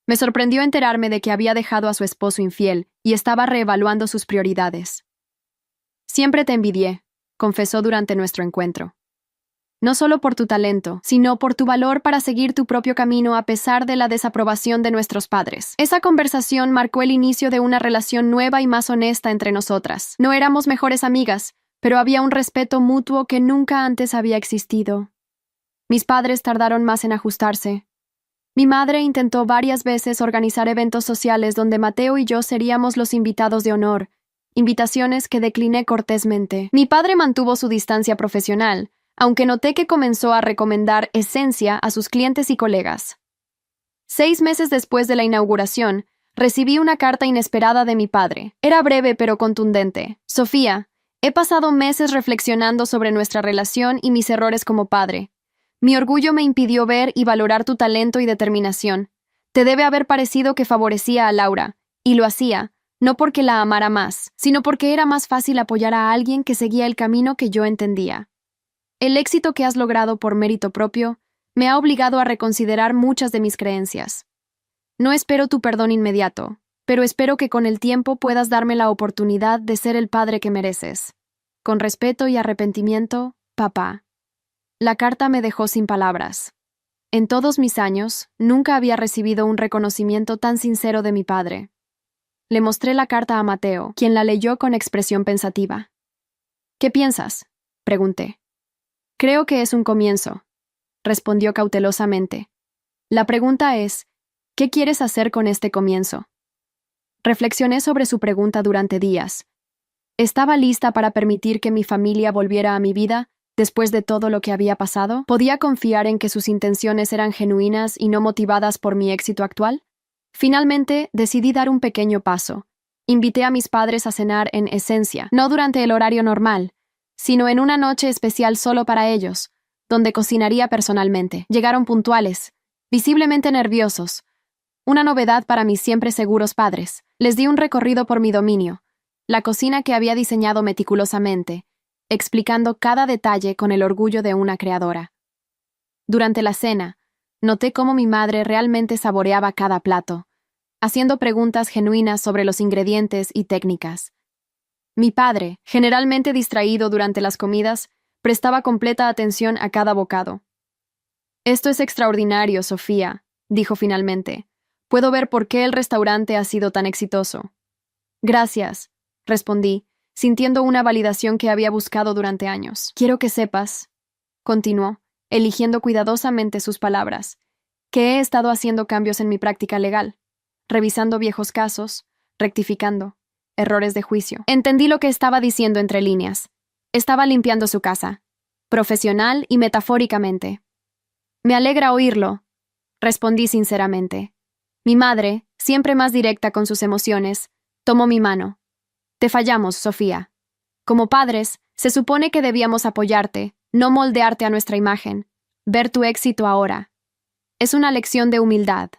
Me sorprendió enterarme de que había dejado a su esposo infiel y estaba reevaluando sus prioridades. Siempre te envidié, confesó durante nuestro encuentro. No solo por tu talento, sino por tu valor para seguir tu propio camino a pesar de la desaprobación de nuestros padres. Esa conversación marcó el inicio de una relación nueva y más honesta entre nosotras. No éramos mejores amigas, pero había un respeto mutuo que nunca antes había existido. Mis padres tardaron más en ajustarse. Mi madre intentó varias veces organizar eventos sociales donde Mateo y yo seríamos los invitados de honor, invitaciones que decliné cortésmente. Mi padre mantuvo su distancia profesional, aunque noté que comenzó a recomendar Esencia a sus clientes y colegas. 6 meses después de la inauguración, recibí una carta inesperada de mi padre. Era breve pero contundente. Sofía, he pasado meses reflexionando sobre nuestra relación y mis errores como padre. Mi orgullo me impidió ver y valorar tu talento y determinación. Te debe haber parecido que favorecía a Laura, y lo hacía, no porque la amara más, sino porque era más fácil apoyar a alguien que seguía el camino que yo entendía. El éxito que has logrado por mérito propio me ha obligado a reconsiderar muchas de mis creencias. No espero tu perdón inmediato, pero espero que con el tiempo puedas darme la oportunidad de ser el padre que mereces. Con respeto y arrepentimiento, papá. La carta me dejó sin palabras. En todos mis años, nunca había recibido un reconocimiento tan sincero de mi padre. Le mostré la carta a Mateo, quien la leyó con expresión pensativa. ¿Qué piensas?, pregunté. Creo que es un comienzo, respondió cautelosamente. La pregunta es, ¿qué quieres hacer con este comienzo? Reflexioné sobre su pregunta durante días. ¿Estaba lista para permitir que mi familia volviera a mi vida después de todo lo que había pasado? ¿Podía confiar en que sus intenciones eran genuinas y no motivadas por mi éxito actual? Finalmente, decidí dar un pequeño paso. Invité a mis padres a cenar en Esencia, no durante el horario normal, sino en una noche especial solo para ellos, donde cocinaría personalmente. Llegaron puntuales, visiblemente nerviosos, una novedad para mis siempre seguros padres. Les di un recorrido por mi dominio, la cocina que había diseñado meticulosamente, explicando cada detalle con el orgullo de una creadora. Durante la cena, noté cómo mi madre realmente saboreaba cada plato, haciendo preguntas genuinas sobre los ingredientes y técnicas. Mi padre, generalmente distraído durante las comidas, prestaba completa atención a cada bocado. «Esto es extraordinario, Sofía», dijo finalmente. «Puedo ver por qué el restaurante ha sido tan exitoso». «Gracias», respondí, sintiendo una validación que había buscado durante años. «Quiero que sepas», continuó, eligiendo cuidadosamente sus palabras, «que he estado haciendo cambios en mi práctica legal, revisando viejos casos, rectificando errores de juicio». Entendí lo que estaba diciendo entre líneas. Estaba limpiando su casa, profesional y metafóricamente. «Me alegra oírlo», respondí sinceramente. Mi madre, siempre más directa con sus emociones, tomó mi mano. «Te fallamos, Sofía. Como padres, se supone que debíamos apoyarte, no moldearte a nuestra imagen, ver tu éxito ahora. Es una lección de humildad».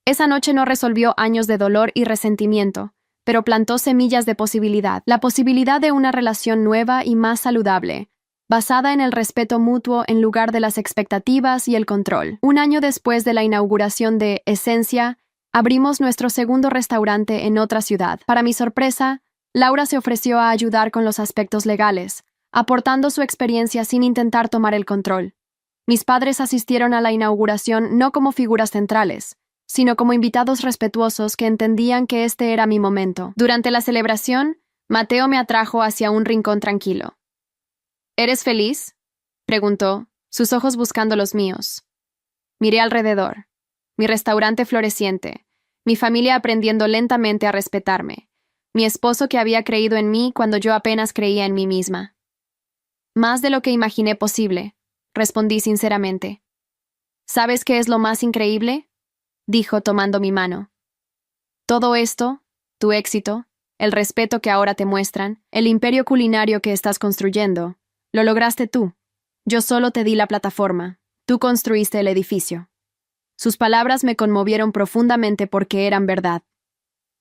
Esa noche no resolvió años de dolor y resentimiento, pero plantó semillas de posibilidad, la posibilidad de una relación nueva y más saludable, basada en el respeto mutuo en lugar de las expectativas y el control. Un año después de la inauguración de Esencia, abrimos nuestro segundo restaurante en otra ciudad. Para mi sorpresa, Laura se ofreció a ayudar con los aspectos legales, aportando su experiencia sin intentar tomar el control. Mis padres asistieron a la inauguración no como figuras centrales, sino como invitados respetuosos que entendían que este era mi momento. Durante la celebración, Mateo me atrajo hacia un rincón tranquilo. «¿Eres feliz?», preguntó, sus ojos buscando los míos. Miré alrededor. Mi restaurante floreciente, mi familia aprendiendo lentamente a respetarme, mi esposo que había creído en mí cuando yo apenas creía en mí misma. «Más de lo que imaginé posible», respondí sinceramente. «¿Sabes qué es lo más increíble?», dijo tomando mi mano. «Todo esto, tu éxito, el respeto que ahora te muestran, el imperio culinario que estás construyendo, lo lograste tú. Yo solo te di la plataforma, tú construiste el edificio». Sus palabras me conmovieron profundamente porque eran verdad.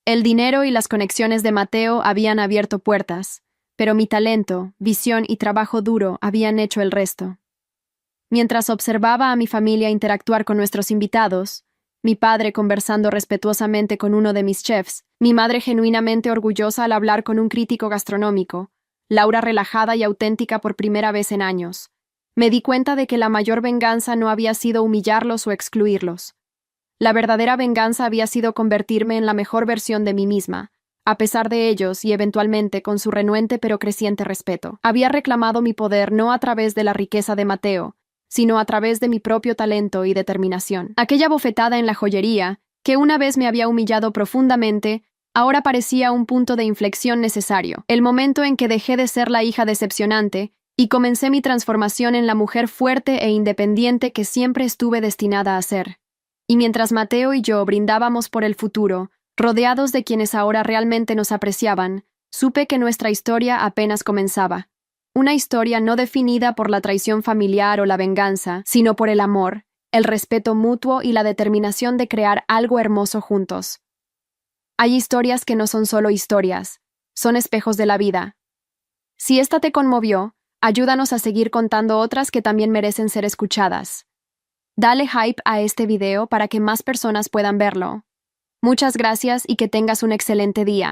El dinero y las conexiones de Mateo habían abierto puertas, pero mi talento, visión y trabajo duro habían hecho el resto. Mientras observaba a mi familia interactuar con nuestros invitados, mi padre conversando respetuosamente con uno de mis chefs, mi madre genuinamente orgullosa al hablar con un crítico gastronómico, Laura relajada y auténtica por primera vez en años, me di cuenta de que la mayor venganza no había sido humillarlos o excluirlos. La verdadera venganza había sido convertirme en la mejor versión de mí misma, a pesar de ellos y eventualmente con su renuente pero creciente respeto. Había reclamado mi poder no a través de la riqueza de Mateo, sino a través de mi propio talento y determinación. Aquella bofetada en la joyería, que una vez me había humillado profundamente, ahora parecía un punto de inflexión necesario, el momento en que dejé de ser la hija decepcionante y comencé mi transformación en la mujer fuerte e independiente que siempre estuve destinada a ser. Y mientras Mateo y yo brindábamos por el futuro, rodeados de quienes ahora realmente nos apreciaban, supe que nuestra historia apenas comenzaba. Una historia no definida por la traición familiar o la venganza, sino por el amor, el respeto mutuo y la determinación de crear algo hermoso juntos. Hay historias que no son solo historias, son espejos de la vida. Si esta te conmovió, ayúdanos a seguir contando otras que también merecen ser escuchadas. Dale hype a este video para que más personas puedan verlo. Muchas gracias y que tengas un excelente día.